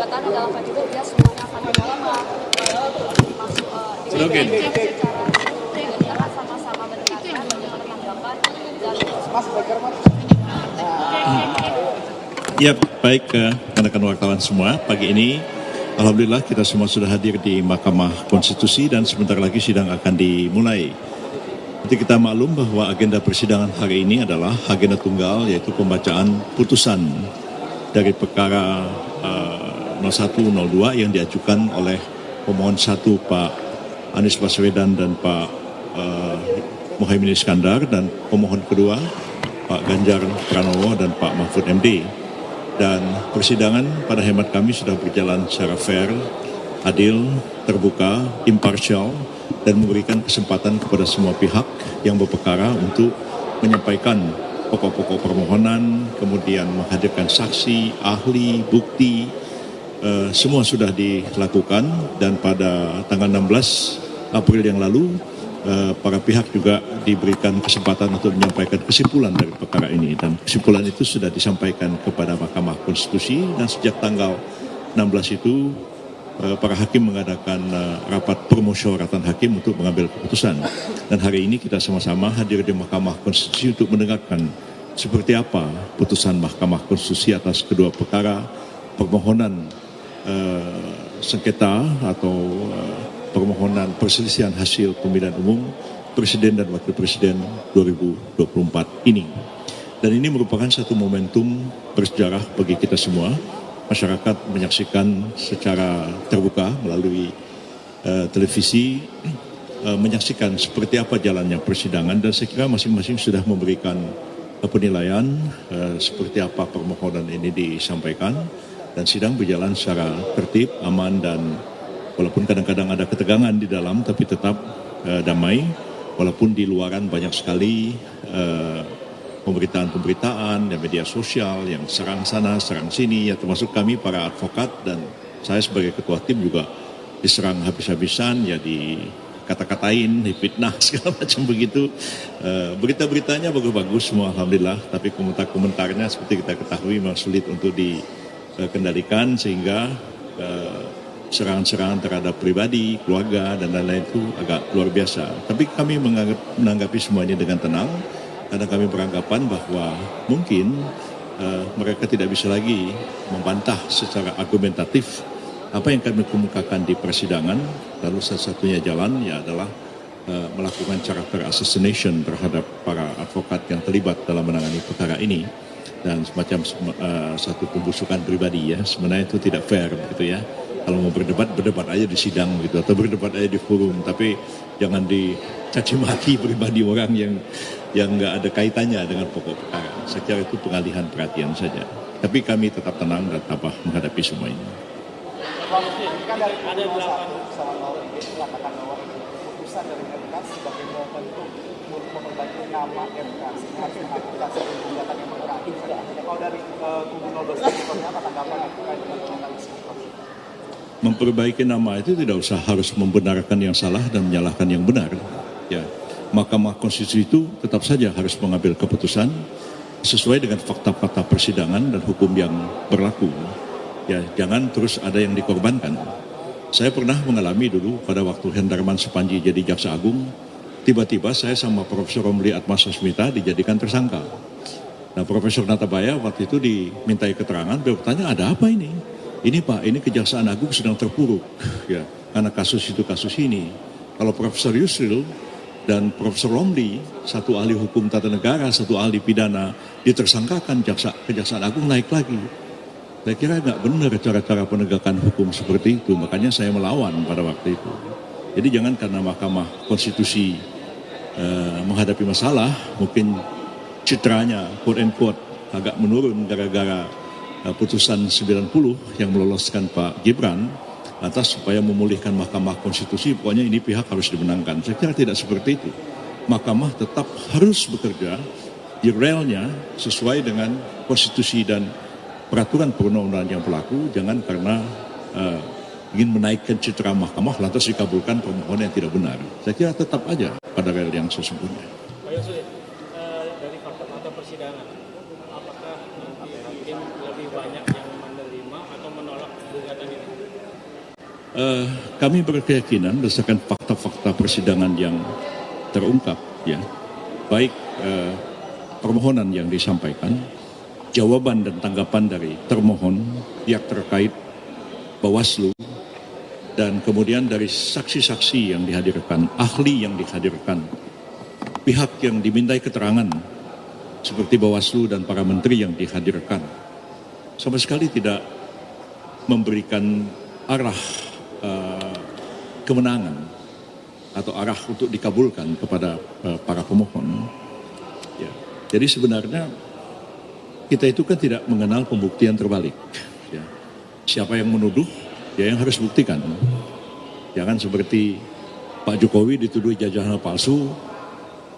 gugatan dalam video dia semuanya akan ditolak masuk secara sama-sama mendengarkan dan tanggapan dari Ya, baik rekan-rekan wartawan semua, pagi ini alhamdulillah kita semua sudah hadir di Mahkamah Konstitusi dan sebentar lagi sidang akan dimulai. Nanti kita maklum bahwa agenda persidangan hari ini adalah agenda tunggal, yaitu pembacaan putusan dari perkara 0102 yang diajukan oleh pemohon 1 Pak Anies Baswedan dan Pak Muhaimin Iskandar, dan pemohon kedua Pak Ganjar Pranowo dan Pak Mahfud MD. Dan persidangan pada hemat kami sudah berjalan secara fair, adil, terbuka, imparsial, dan memberikan kesempatan kepada semua pihak yang berperkara untuk menyampaikan pokok-pokok permohonan, kemudian menghadirkan saksi, ahli, bukti, semua sudah dilakukan. Dan pada tanggal 16 April yang lalu, para pihak juga diberikan kesempatan untuk menyampaikan kesimpulan dari perkara ini, dan kesimpulan itu sudah disampaikan kepada Mahkamah Konstitusi. Dan sejak tanggal 16 itu para hakim mengadakan rapat permusyawaratan hakim untuk mengambil keputusan. Dan hari ini kita sama-sama hadir di Mahkamah Konstitusi untuk mendengarkan seperti apa putusan Mahkamah Konstitusi atas kedua perkara permohonan sengketa atau permohonan perselisihan hasil pemilihan umum Presiden dan Wakil Presiden 2024 ini. Dan ini merupakan satu momentum bersejarah bagi kita semua. Masyarakat menyaksikan secara terbuka melalui televisi, menyaksikan seperti apa jalannya persidangan, dan saya kira masing-masing sudah memberikan penilaian seperti apa permohonan ini disampaikan, dan sidang berjalan secara tertib, aman, dan walaupun kadang-kadang ada ketegangan di dalam, tapi tetap damai. Walaupun di luaran banyak sekali pemberitaan-pemberitaan dan media sosial yang serang sana, serang sini, ya termasuk kami para advokat dan saya sebagai ketua tim juga diserang habis-habisan, ya dikata-katain, difitnah segala macam begitu. Berita-beritanya bagus-bagus semua alhamdulillah, tapi komentar-komentarnya seperti kita ketahui memang sulit untuk dikendalikan, sehingga serangan-serangan terhadap pribadi, keluarga, dan lain-lain itu agak luar biasa. Tapi kami menanggapi semuanya dengan tenang, karena kami beranggapan bahwa mungkin mereka tidak bisa lagi membantah secara argumentatif apa yang kami kemukakan di persidangan. Lalu satu-satunya jalan ya adalah melakukan character assassination terhadap para advokat yang terlibat dalam menangani perkara ini, dan semacam satu pembusukan pribadi, ya. Sebenarnya itu tidak fair begitu, ya. Kalau mau berdebat aja di sidang gitu, atau berdebat aja di forum, tapi jangan dicaci maki pribadi orang yang nggak ada kaitannya dengan pokok perkara. Saya kira itu pengalihan perhatian saja. Tapi kami tetap tenang dan tabah menghadapi semua ini. Kan dari ada 8 sama mengatakan bahwa keputusan dari MK sebagai momentum untuk memperbaiki nama MK, sehingga harus mengajukan gugatan yang mengakhiri. Kalau dari kubu 02 seperti apa tanggapan terkait dengan analisis itu? Memperbaiki nama itu tidak usah harus membenarkan yang salah dan menyalahkan yang benar, ya. Mahkamah Konstitusi itu tetap saja harus mengambil keputusan sesuai dengan fakta-fakta persidangan dan hukum yang berlaku. Ya, jangan terus ada yang dikorbankan. Saya pernah mengalami dulu pada waktu Hendarman Supanji jadi Jaksa Agung, tiba-tiba saya sama Profesor Romli Atmasasmita dijadikan tersangka. Nah, Profesor Natabaya waktu itu dimintai keterangan, beliau bertanya, ada apa ini? Ini Pak, ini Kejaksaan Agung sedang terpuruk, ya, karena kasus itu kasus ini. Kalau Profesor Yusril dan Profesor Romli, satu ahli hukum tata negara, satu ahli pidana, ditersangkakan, Kejaksaan Agung naik lagi. Saya kira nggak benar cara-cara penegakan hukum seperti itu, makanya saya melawan pada waktu itu. Jadi jangan karena Mahkamah Konstitusi menghadapi masalah, mungkin citranya, quote and quote, agak menurun gara-gara putusan 90 yang meloloskan Pak Gibran, atas supaya memulihkan Mahkamah Konstitusi, pokoknya ini pihak harus dimenangkan. Saya kira tidak seperti itu. Mahkamah tetap harus bekerja di relnya sesuai dengan konstitusi dan peraturan perundang-undangan yang berlaku. Jangan karena ingin menaikkan citra Mahkamah lantas dikabulkan permohonan yang tidak benar. Saya kira tetap aja pada rel yang sesungguhnya. Pak Yusril, dari fakta-fakta persidangan, apakah nanti hakim lebih banyak yang menerima atau menolak gugatan kami berkeyakinan berdasarkan fakta-fakta persidangan yang terungkap, ya, baik permohonan yang disampaikan, jawaban dan tanggapan dari termohon, pihak terkait, Bawaslu, dan kemudian dari saksi-saksi yang dihadirkan, ahli yang dihadirkan, pihak yang dimintai keterangan seperti Bawaslu dan para menteri yang dihadirkan, sama sekali tidak memberikan arah kemenangan atau arah untuk dikabulkan kepada para pemohon. Ya. Jadi sebenarnya kita itu kan tidak mengenal pembuktian terbalik. Ya. Siapa yang menuduh, dia yang harus buktikan. Jangan seperti Pak Jokowi dituduh ijazahnya palsu,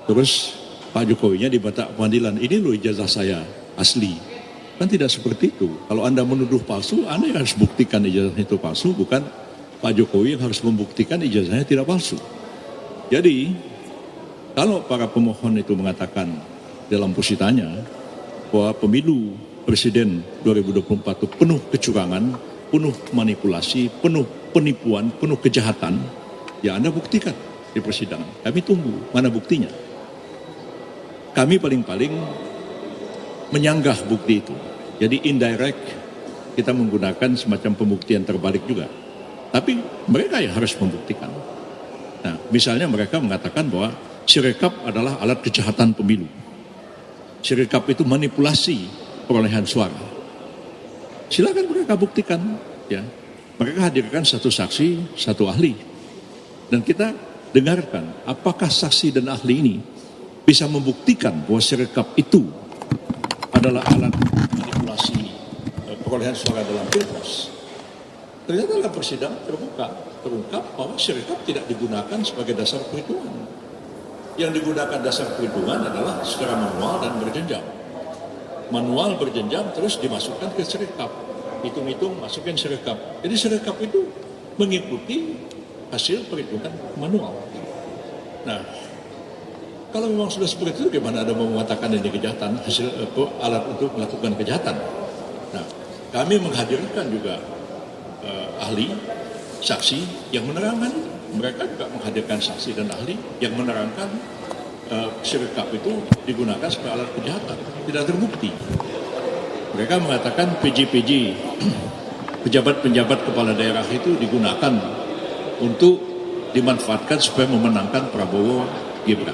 terus Pak Jokowinya di Batak Pengadilan, ini loh ijazah saya asli. Kan tidak seperti itu. Kalau Anda menuduh palsu, Anda yang harus buktikan ijazahnya itu palsu, bukan Pak Jokowi yang harus membuktikan ijazahnya tidak palsu. Jadi, kalau para pemohon itu mengatakan dalam positanya bahwa pemilu Presiden 2024 itu penuh kecurangan, penuh manipulasi, penuh penipuan, penuh kejahatan, ya Anda buktikan di persidangan. Kami tunggu, mana buktinya? Kami paling-paling menyanggah bukti itu. Jadi indirect kita menggunakan semacam pembuktian terbalik juga. Tapi mereka yang harus membuktikan. Nah, misalnya mereka mengatakan bahwa Sirekap adalah alat kejahatan pemilu. Sirekap itu manipulasi perolehan suara. Silakan mereka buktikan, ya. Mereka hadirkan satu saksi, satu ahli. Dan kita dengarkan apakah saksi dan ahli ini bisa membuktikan bahwa Sirekap itu adalah alat manipulasi perolehan suara dalam Pilpres. Ternyata dalam persidangan terungkap bahwa Sirekap tidak digunakan sebagai dasar perhitungan. Yang digunakan dasar perhitungan adalah secara manual dan berjenjang. Manual berjenjang terus dimasukkan ke Sirekap. Hitung-hitung masukin Sirekap. Jadi Sirekap itu mengikuti hasil perhitungan manual. Nah, kalau memang sudah seperti itu, bagaimana Anda mau mengatakan ini kejahatan, hasil alat untuk melakukan kejahatan? Nah, kami menghadirkan juga ahli, saksi yang menerangkan. Mereka juga menghadirkan saksi dan ahli yang menerangkan Sirekap itu digunakan sebagai alat kejahatan, tidak terbukti. Mereka mengatakan PJ-PJ, pejabat-pejabat kepala daerah itu digunakan untuk dimanfaatkan supaya memenangkan Prabowo Gibran.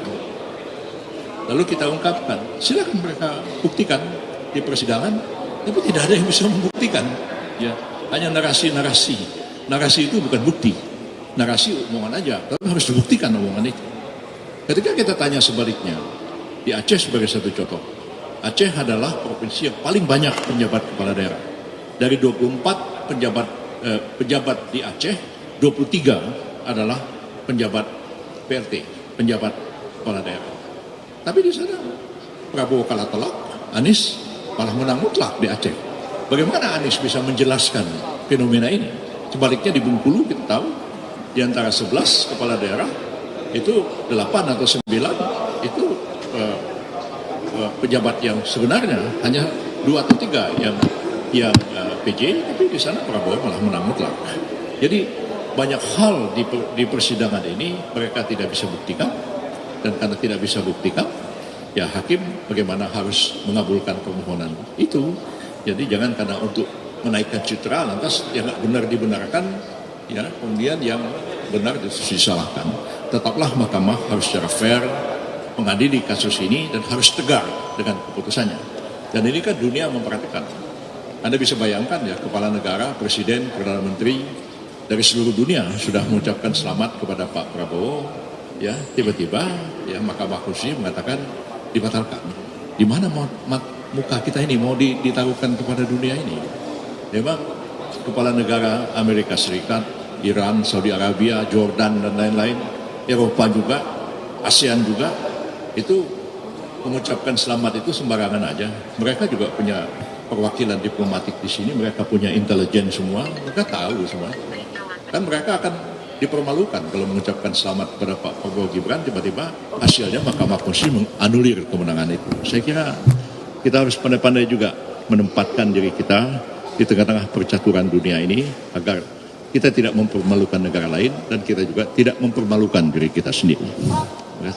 Lalu kita ungkapkan, silakan mereka buktikan di persidangan, tapi tidak ada yang bisa membuktikan. Ya, hanya narasi-narasi. Narasi itu bukan bukti. Narasi omongan aja, tapi harus dibuktikan omongan itu. Ketika kita tanya sebaliknya, di Aceh sebagai satu contoh, Aceh adalah provinsi yang paling banyak penjabat kepala daerah. Dari 24 pejabat di Aceh, 23 adalah penjabat PRT, penjabat kepala daerah. Tapi di sana Prabowo kalah telak, Anies malah menang mutlak di Aceh. Bagaimana Anies bisa menjelaskan fenomena ini? Sebaliknya di Bengkulu kita tahu di antara 11 kepala daerah itu 8 atau 9 itu pejabat yang sebenarnya hanya 2 atau 3 yang PJ, tapi di sana Prabowo malah menang mutlak. Jadi banyak hal di persidangan ini mereka tidak bisa buktikan, dan karena tidak bisa buktikan, ya hakim bagaimana harus mengabulkan permohonan itu. Jadi jangan karena untuk menaikkan citra lantas yang nggak benar dibenarkan, ya kemudian yang benar disalahkan. Tetaplah mahkamah harus secara fair mengadili kasus ini dan harus tegar dengan keputusannya. Dan ini kan dunia memperhatikan. Anda bisa bayangkan ya, kepala negara, presiden, perdana menteri dari seluruh dunia sudah mengucapkan selamat kepada Pak Prabowo. Ya, tiba-tiba ya Mahkamah Konstitusi mengatakan dibatalkan. Di mana muka kita ini mau ditaruhkan kepada dunia ini? Memang kepala negara Amerika Serikat, Iran, Saudi Arabia, Jordan dan lain-lain, Eropa juga, ASEAN juga, itu mengucapkan selamat itu sembarangan aja. Mereka juga punya perwakilan diplomatik di sini, mereka punya intelijen semua, mereka tahu semua. Kan mereka akan dipermalukan kalau mengucapkan selamat kepada Pak Prabowo Gibran, tiba-tiba hasilnya Mahkamah Konstitusi menganulir kemenangan itu. Saya kira kita harus pandai-pandai juga menempatkan diri kita di tengah-tengah percaturan dunia ini agar kita tidak mempermalukan negara lain dan kita juga tidak mempermalukan diri kita sendiri.